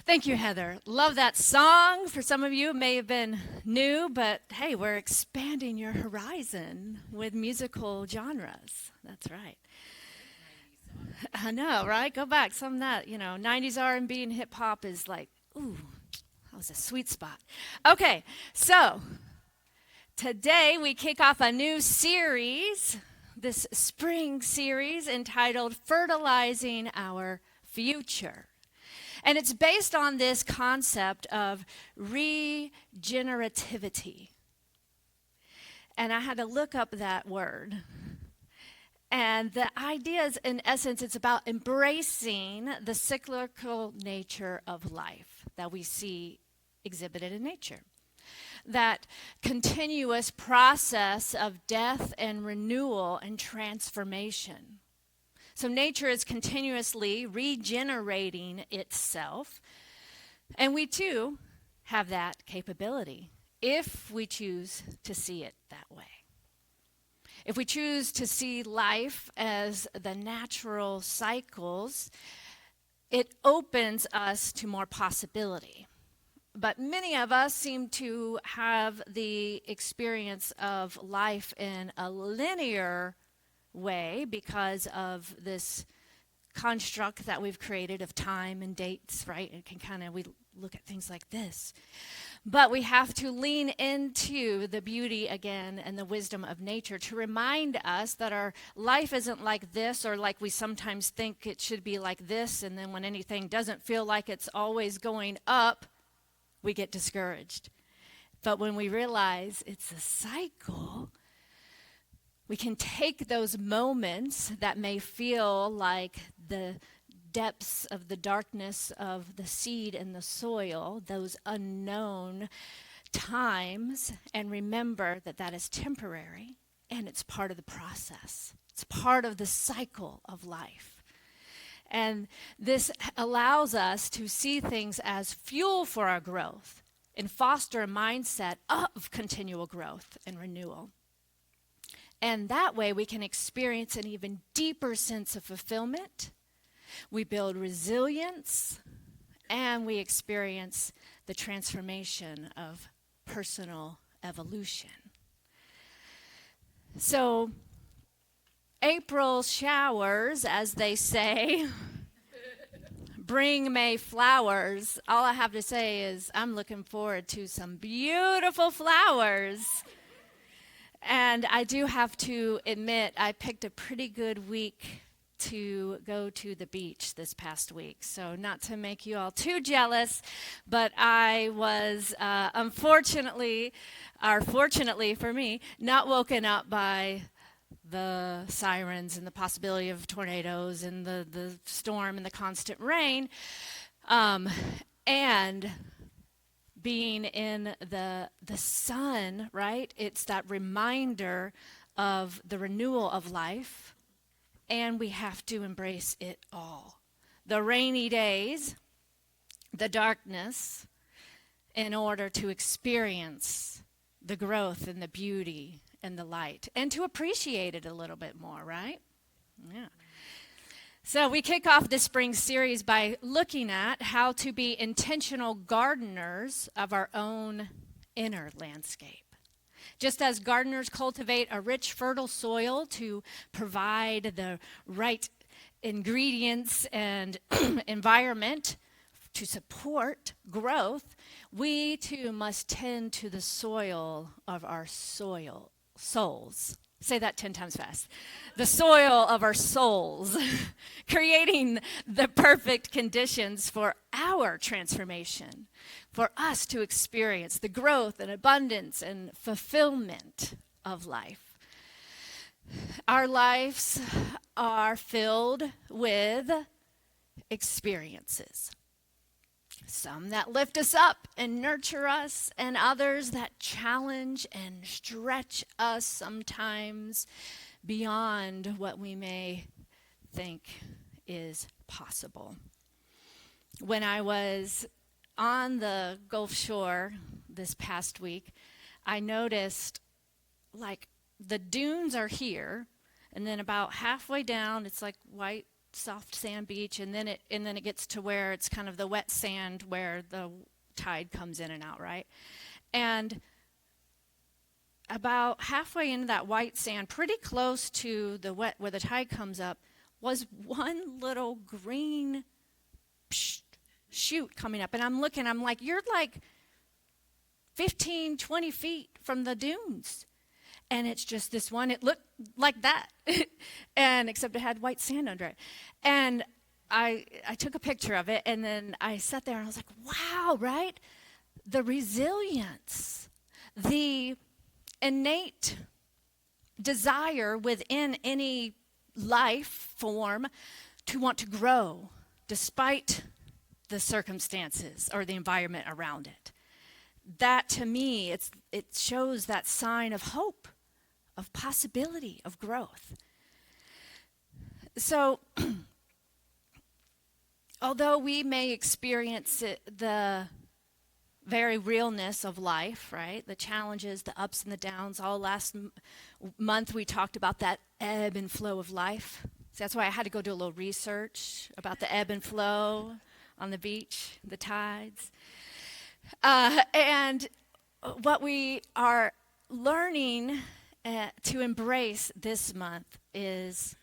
Thank you, Heather. Love that song. For some of you, it may have been new, but hey, we're expanding your horizon with musical genres. That's right. I know, right? Go back. Some of that, 90s R&B and hip hop is like, ooh, that was a sweet spot. Okay, so today we kick off a new series, this spring series entitled Fertilizing Our Future. And it's based on this concept of regenerativity. And I had to look up that word. And the idea is, in essence, it's about embracing the cyclical nature of life that we see exhibited in nature. That continuous process of death and renewal and transformation. So nature is continuously regenerating itself, and we too have that capability if we choose to see it that way. If we choose to see life as the natural cycles, it opens us to more possibility. But many of us seem to have the experience of life in a linear way because of this construct that we've created of time and dates, right? It can we look at things like this. But we have to lean into the beauty again and the wisdom of nature to remind us that our life isn't like this, or like we sometimes think it should be like this, and then when anything doesn't feel like it's always going up, we get discouraged. But when we realize it's a cycle, we can take those moments that may feel like the depths of the darkness of the seed in the soil, those unknown times, and remember that that is temporary and it's part of the process. It's part of the cycle of life. And this allows us to see things as fuel for our growth and foster a mindset of continual growth and renewal. And that way we can experience an even deeper sense of fulfillment. We build resilience, and we experience the transformation of personal evolution. So, April showers, as they say, bring May flowers. All I have to say is I'm looking forward to some beautiful flowers. And I do have to admit, I picked a pretty good week to go to the beach this past week. So not to make you all too jealous, but I was unfortunately, or fortunately for me, not woken up by the sirens and the possibility of tornadoes and the storm and the constant rain. And being in the sun, right? It's that reminder of the renewal of life, and we have to embrace it all. The rainy days, the darkness, in order to experience the growth and the beauty and the light, and to appreciate it a little bit more, right? Yeah. So we kick off this spring series by looking at how to be intentional gardeners of our own inner landscape. Just as gardeners cultivate a rich, fertile soil to provide the right ingredients and environment to support growth, we too must tend to the soil of our souls. Say that 10 times fast. The soil of our souls, creating the perfect conditions for our transformation, for us to experience the growth and abundance and fulfillment of life. Our lives are filled with experiences. Some that lift us up and nurture us, and others that challenge and stretch us sometimes beyond what we may think is possible. When I was on the Gulf Shore this past week, I noticed like the dunes are here, and then about halfway down, it's like white soft sand beach, and then it gets to where it's kind of the wet sand where the tide comes in and out, right? And about halfway into that white sand, pretty close to the wet where the tide comes up, was one little green shoot coming up. And I'm looking, I'm like, you're like 15, 20 feet from the dunes. And it's just this one, it looked like that. And except it had white sand under it. And I took a picture of it, and then I sat there and I was like, wow, right? The resilience, the innate desire within any life form to want to grow despite the circumstances or the environment around it. That, to me, it shows that sign of hope, of possibility, of growth. So, although we may experience the very realness of life, right? The challenges, the ups and the downs. All last month we talked about that ebb and flow of life. So that's why I had to go do a little research about the ebb and flow on the beach, the tides. And what we are learning to embrace this month is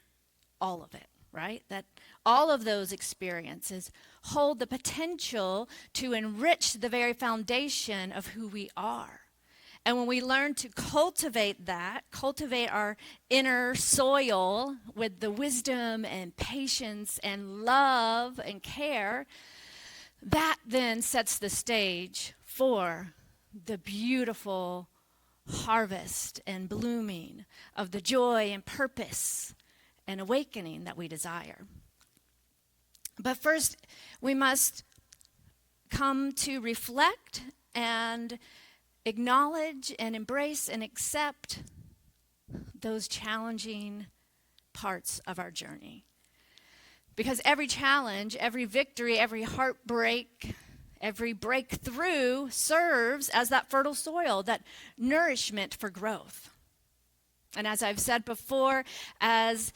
all of it, right? That all of those experiences hold the potential to enrich the very foundation of who we are. And when we learn to cultivate that, cultivate our inner soil with the wisdom and patience and love and care, that then sets the stage for the beautiful harvest and blooming of the joy and purpose and awakening that we desire. But first, we must come to reflect and acknowledge and embrace and accept those challenging parts of our journey. Because every challenge, every victory, every heartbreak, every breakthrough serves as that fertile soil, that nourishment for growth. And as I've said before, as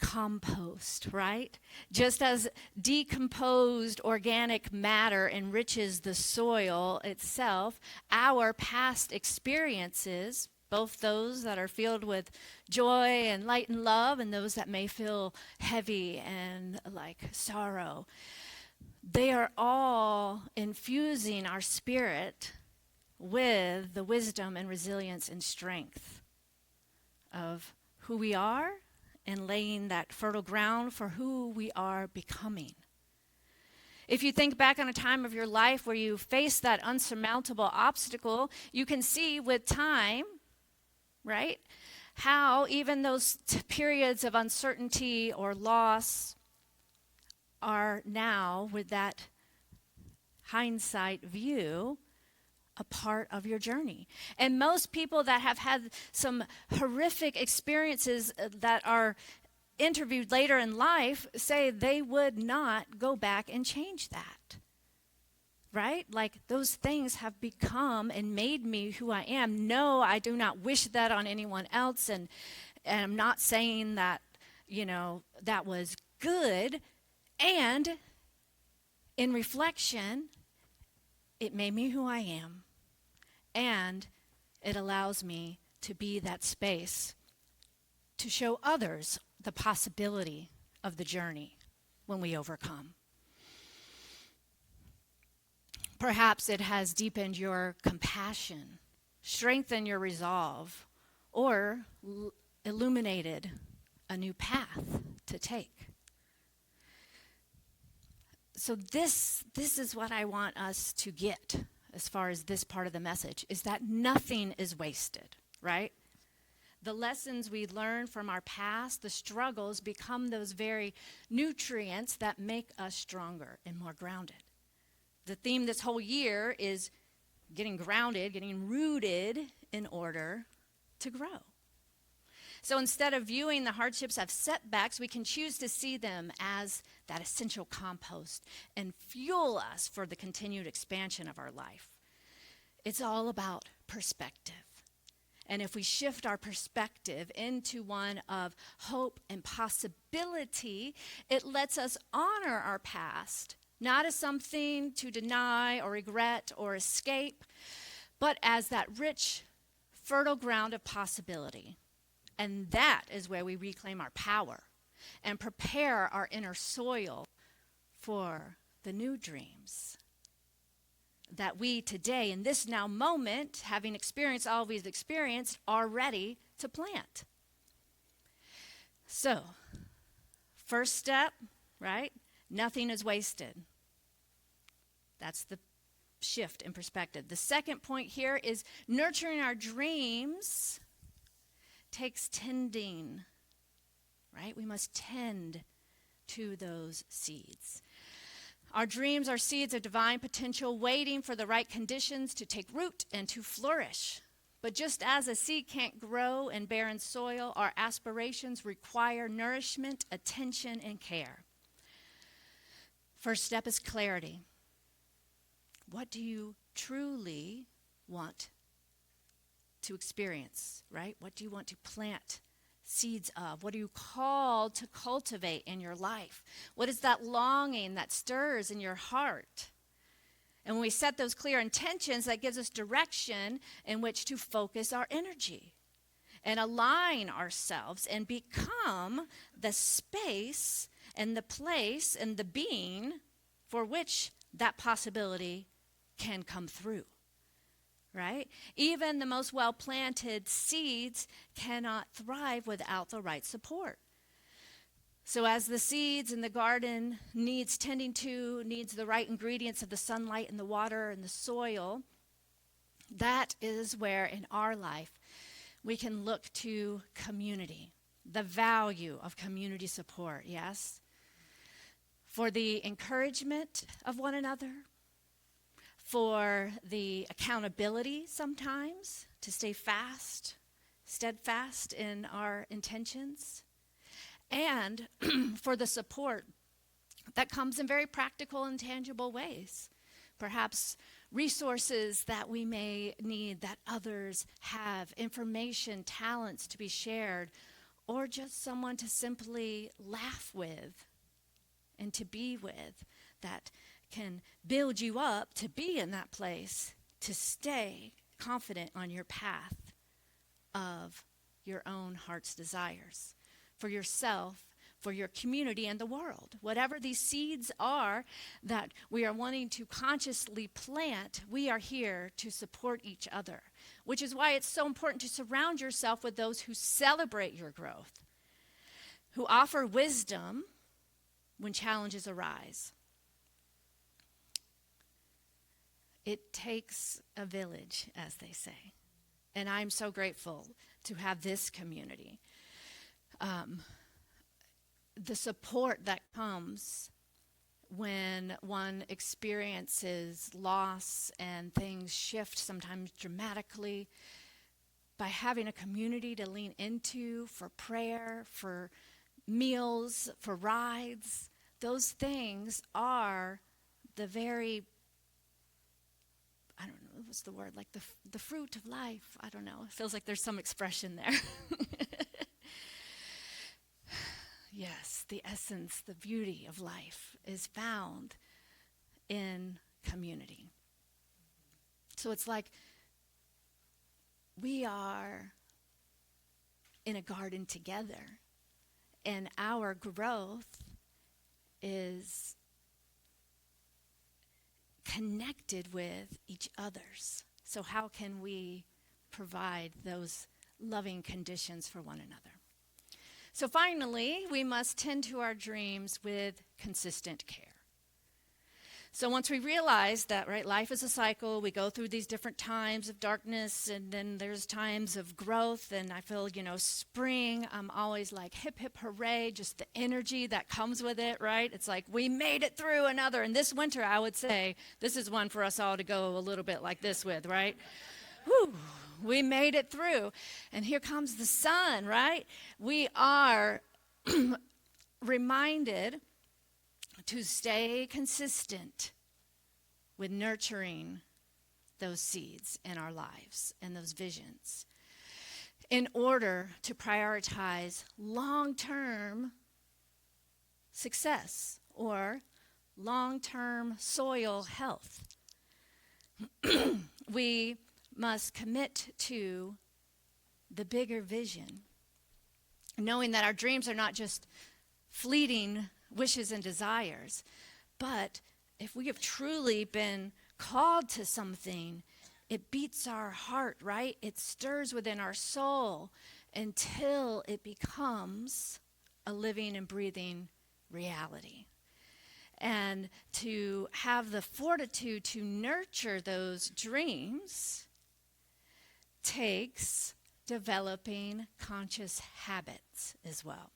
compost, right? Just as decomposed organic matter enriches the soil itself, our past experiences, both those that are filled with joy and light and love and those that may feel heavy and like sorrow, they are all infusing our spirit with the wisdom and resilience and strength of who we are and laying that fertile ground for who we are becoming. If you think back on a time of your life where you faced that unsurmountable obstacle, you can see with time, right, how even those periods of uncertainty or loss are now, with that hindsight view, a part of your journey. And most people that have had some horrific experiences that are interviewed later in life say they would not go back and change that. Right? Like, those things have become and made me who I am. No, I do not wish that on anyone else. And I'm not saying that, that was good. And in reflection, it made me who I am. And it allows me to be that space to show others the possibility of the journey when we overcome. Perhaps it has deepened your compassion, strengthened your resolve, or illuminated a new path to take. So this is what I want us to get as far as this part of the message, is that nothing is wasted, right? The lessons we learn from our past, the struggles, become those very nutrients that make us stronger and more grounded. The theme this whole year is getting grounded, getting rooted in order to grow. So instead of viewing the hardships as setbacks, we can choose to see them as that essential compost and fuel us for the continued expansion of our life. It's all about perspective. And if we shift our perspective into one of hope and possibility, it lets us honor our past, not as something to deny or regret or escape, but as that rich, fertile ground of possibility. And that is where we reclaim our power and prepare our inner soil for the new dreams that we today, in this now moment, having experienced all we've experienced, are ready to plant. So, first step, right? Nothing is wasted. That's the shift in perspective. The second point here is nurturing our dreams takes tending, right? We must tend to those seeds. Our dreams are seeds of divine potential waiting for the right conditions to take root and to flourish. But just as a seed can't grow in barren soil, our aspirations require nourishment, attention, and care. First step is clarity. What do you truly want to experience, right? What do you want to plant seeds of? What are you called to cultivate in your life? What is that longing that stirs in your heart? And when we set those clear intentions, that gives us direction in which to focus our energy and align ourselves and become the space and the place and the being for which that possibility can come through. Right? Even the most well-planted seeds cannot thrive without the right support. So as the seeds in the garden needs tending to, needs the right ingredients of the sunlight and the water and the soil, that is where in our life we can look to community, the value of community support, yes? For the encouragement of one another, for the accountability sometimes to stay steadfast in our intentions, and for the support that comes in very practical and tangible ways. Perhaps resources that we may need that others have, information, talents to be shared, or just someone to simply laugh with and to be with that can build you up to be in that place, to stay confident on your path of your own heart's desires, for yourself, for your community and the world. Whatever these seeds are that we are wanting to consciously plant, we are here to support each other, which is why it's so important to surround yourself with those who celebrate your growth, who offer wisdom when challenges arise. It takes a village, as they say. And I'm so grateful to have this community. The support that comes when one experiences loss and things shift sometimes dramatically, by having a community to lean into for prayer, for meals, for rides, those things are the very, I don't know, what's the word, like the fruit of life. I don't know. It feels like there's some expression there. Yes, the essence, the beauty of life is found in community. So it's like we are in a garden together, and our growth is connected with each other's. So how can we provide those loving conditions for one another? So finally, we must tend to our dreams with consistent care. So once we realize that, right, life is a cycle, we go through these different times of darkness, and then there's times of growth, and I feel, spring, I'm always like hip, hip, hooray, just the energy that comes with it, right? It's like we made it through another, and this winter, I would say, this is one for us all to go a little bit like this with, right? Whew. We made it through. And here comes the sun, right? We are reminded to stay consistent with nurturing those seeds in our lives and those visions. in order to prioritize long-term success or long-term soil health. We must commit to the bigger vision, knowing that our dreams are not just fleeting wishes and desires, but if we have truly been called to something, it beats our heart, right? It stirs within our soul until it becomes a living and breathing reality. And to have the fortitude to nurture those dreams takes developing conscious habits as well.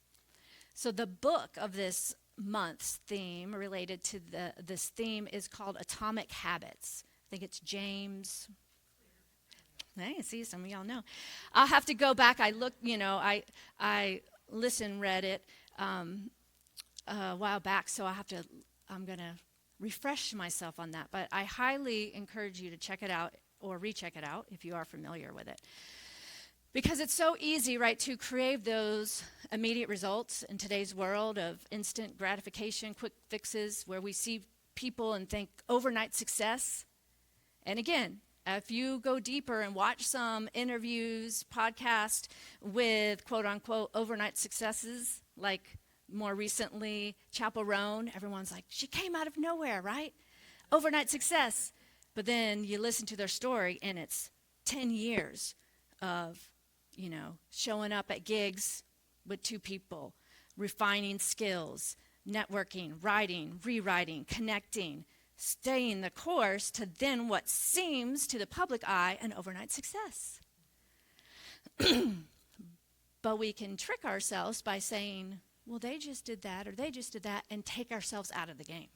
So the book of this month's theme related to this theme is called Atomic Habits. I think it's James. Hey, see, some of y'all know. I'll have to go back. I looked, I read it a while back, so I'm going to refresh myself on that. But I highly encourage you to check it out or recheck it out if you are familiar with it. Because it's so easy, right, to crave those immediate results in today's world of instant gratification, quick fixes, where we see people and think overnight success. And again, if you go deeper and watch some interviews, podcasts with quote-unquote overnight successes, like more recently Chapel Roan, everyone's like, she came out of nowhere, right? Overnight success. But then you listen to their story, and it's 10 years of showing up at gigs with 2 people, refining skills, networking, writing, rewriting, connecting, staying the course to then what seems to the public eye an overnight success. But we can trick ourselves by saying, well, they just did that or they just did that, and take ourselves out of the game.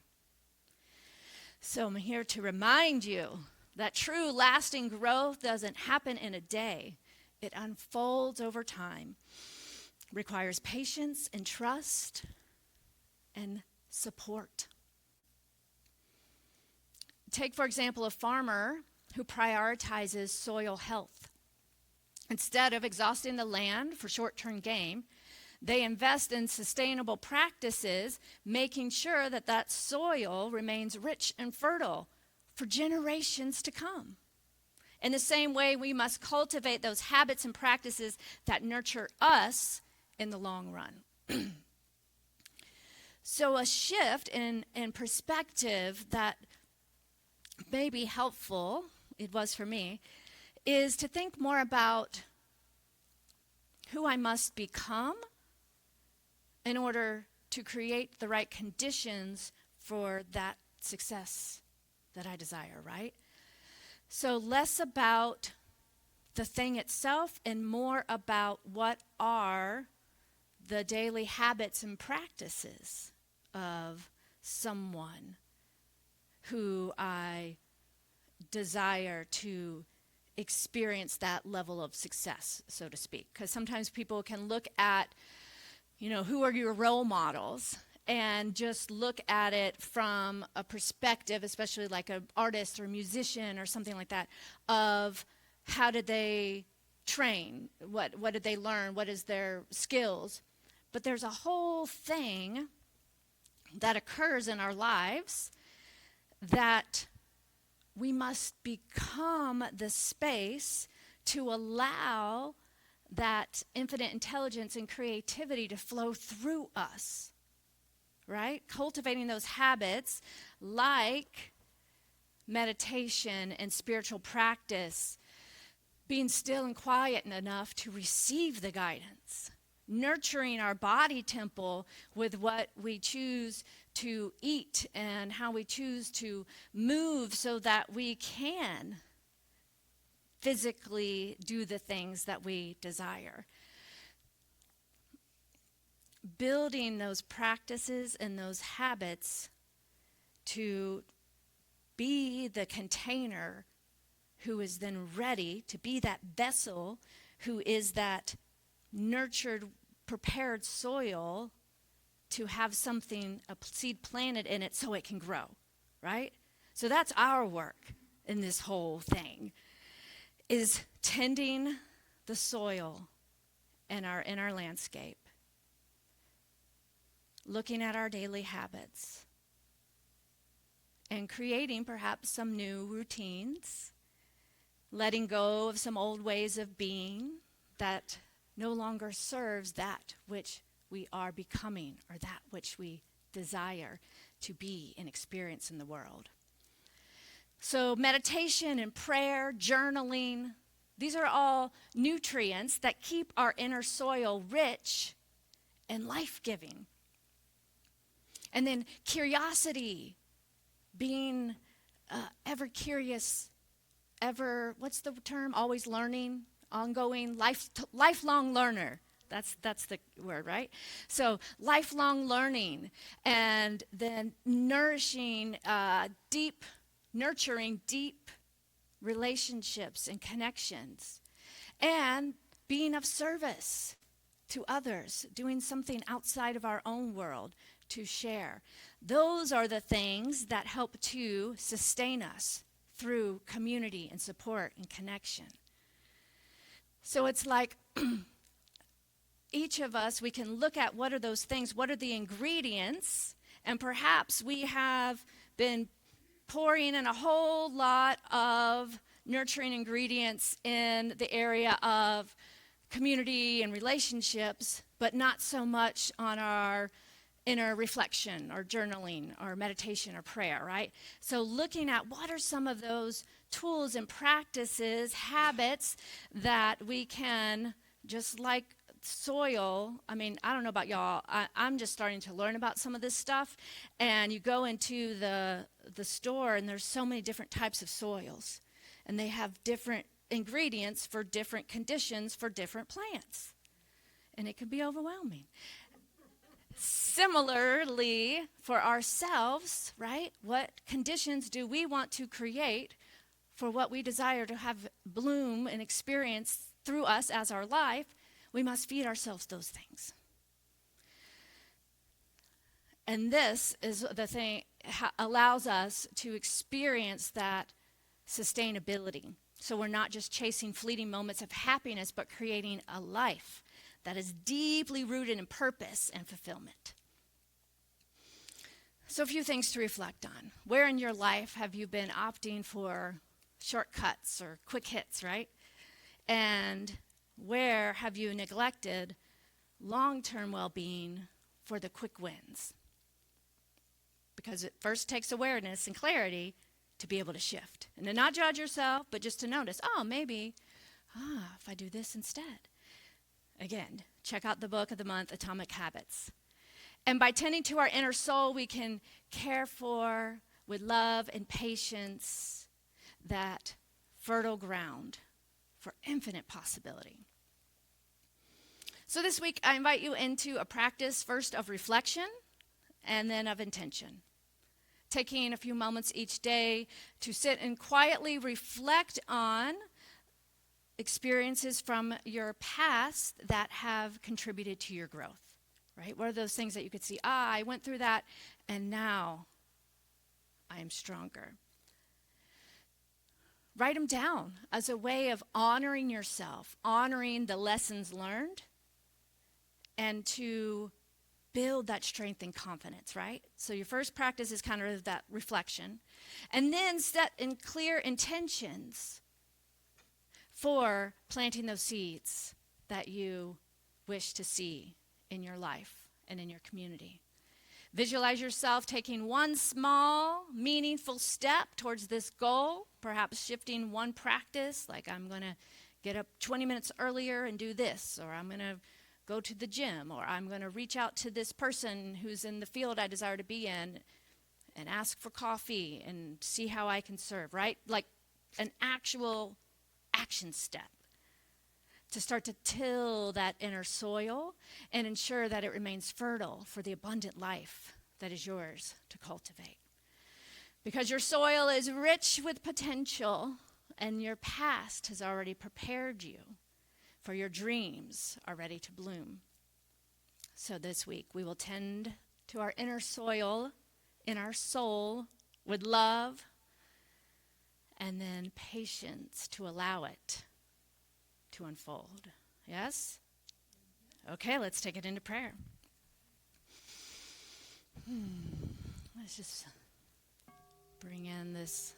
So I'm here to remind you that true lasting growth doesn't happen in a day. It unfolds over time, requires patience and trust and support. Take, for example, a farmer who prioritizes soil health. Instead of exhausting the land for short-term gain, they invest in sustainable practices, making sure that that soil remains rich and fertile for generations to come. In the same way, we must cultivate those habits and practices that nurture us in the long run. So a shift in perspective that may be helpful, it was for me, is to think more about who I must become in order to create the right conditions for that success that I desire, right? So less about the thing itself and more about what are the daily habits and practices of someone who I desire to experience that level of success, so to speak. Because sometimes people can look at, who are your role models, and just look at it from a perspective, especially like an artist or a musician or something like that, of how did they train, what did they learn, what is their skills. But there's a whole thing that occurs in our lives that we must become the space to allow that infinite intelligence and creativity to flow through us. Right? Cultivating those habits like meditation and spiritual practice, being still and quiet enough to receive the guidance, nurturing our body temple with what we choose to eat and how we choose to move so that we can physically do the things that we desire. Building those practices and those habits to be the container who is then ready to be that vessel who is that nurtured, prepared soil to have something, a seed planted in it so it can grow, right? So that's our work in this whole thing, is tending the soil and our inner landscape, looking at our daily habits, and creating perhaps some new routines, letting go of some old ways of being that no longer serves that which we are becoming or that which we desire to be and experience in the world. So meditation and prayer, journaling, these are all nutrients that keep our inner soil rich and life-giving. And then curiosity, being ever curious, ever, what's the term? Always learning, ongoing, lifelong learner. That's the word, right? So lifelong learning, and then nurturing deep relationships and connections, and being of service to others, doing something outside of our own world to share. Those are the things that help to sustain us through community and support and connection. So it's like each of us, we can look at what are those things, what are the ingredients, and perhaps we have been pouring in a whole lot of nurturing ingredients in the area of community and relationships, but not so much on our inner reflection or journaling or meditation or prayer, right? So looking at what are some of those tools and practices, habits that we can, just like soil. I mean, I don't know about y'all. I'm just starting to learn about some of this stuff. And you go into the store and there's so many different types of soils. And they have different ingredients for different conditions for different plants. And it can be overwhelming. Similarly, for ourselves, right? What conditions do we want to create for what we desire to have bloom and experience through us as our life? We must feed ourselves those things. And this is the thing allows us to experience that sustainability. So we're not just chasing fleeting moments of happiness, but creating a life that is deeply rooted in purpose and fulfillment. So a few things to reflect on. Where in your life have you been opting for shortcuts or quick hits, right? And where have you neglected long-term well-being for the quick wins? Because it first takes awareness and clarity to be able to shift. And to not judge yourself, but just to notice, maybe, if I do this instead. Again, check out the book of the month, Atomic Habits. And by tending to our inner soul, we can care for, with love and patience, that fertile ground for infinite possibility. So this week, I invite you into a practice first of reflection and then of intention. Taking a few moments each day to sit and quietly reflect on experiences from your past that have contributed to your growth, right? What are those things that you could see? I went through that, and now I am stronger. Write them down as a way of honoring yourself, honoring the lessons learned, and to build that strength and confidence, right? So your first practice is kind of that reflection. And then set in clear intentions for planting those seeds that you wish to see in your life and in your community. Visualize yourself taking one small, meaningful step towards this goal, perhaps shifting one practice, like I'm going to get up 20 minutes earlier and do this, or I'm going to go to the gym, or I'm going to reach out to this person who's in the field I desire to be in and ask for coffee and see how I can serve, right? Like an actual action step to start to till that inner soil and ensure that it remains fertile for the abundant life that is yours to cultivate. Because your soil is rich with potential and your past has already prepared you for your dreams are ready to bloom. So this week we will tend to our inner soil in our soul with love and then patience to allow it to unfold. Yes? Okay, let's take it into prayer. Let's just bring in this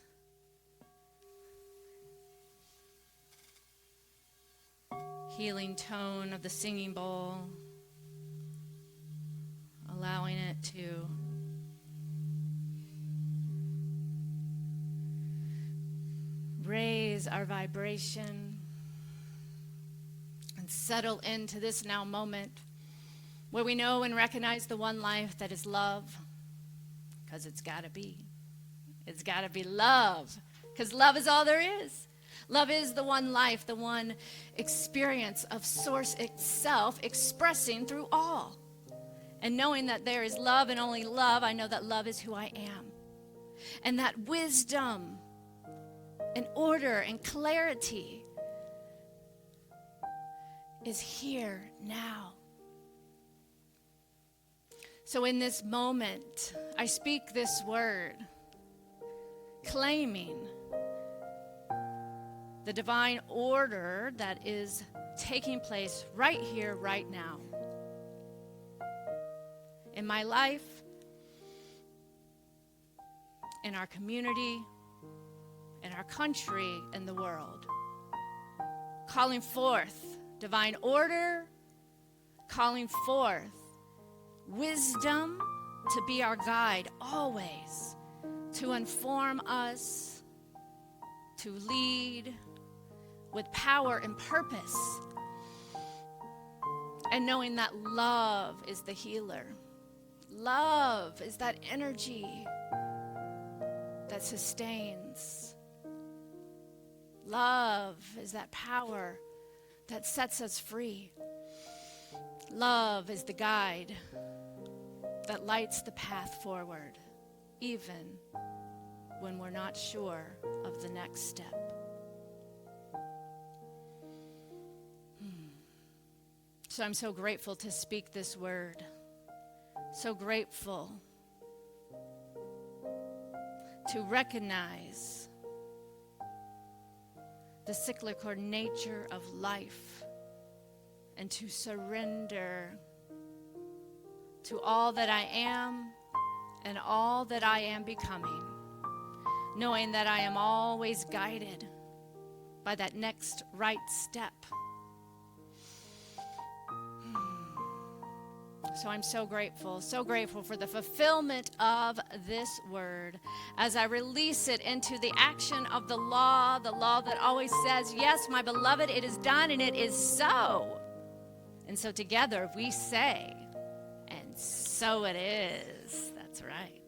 healing tone of the singing bowl, allowing it to raise our vibration and settle into this now moment where we know and recognize the one life that is love, because it's got to be. It's got to be love, because love is all there is. Love is the one life, the one experience of Source itself expressing through all. And knowing that there is love and only love, I know that love is who I am. And that wisdom and order and clarity is here now. So in this moment, I speak this word, claiming the divine order that is taking place right here, right now. In my life, in our community, in our country, in the world. Calling forth divine order, calling forth wisdom to be our guide always, to inform us, to lead with power and purpose, and knowing that love is the healer. Love is that energy that sustains. Love is that power that sets us free. Love is the guide that lights the path forward, even when we're not sure of the next step. So I'm so grateful to speak this word. So grateful to recognize the cyclical nature of life and to surrender to all that I am and all that I am becoming, knowing that I am always guided by that next right step. So I'm so grateful for the fulfillment of this word as I release it into the action of the law that always says, yes, my beloved, it is done and it is so. And so together we say, and so it is. That's right.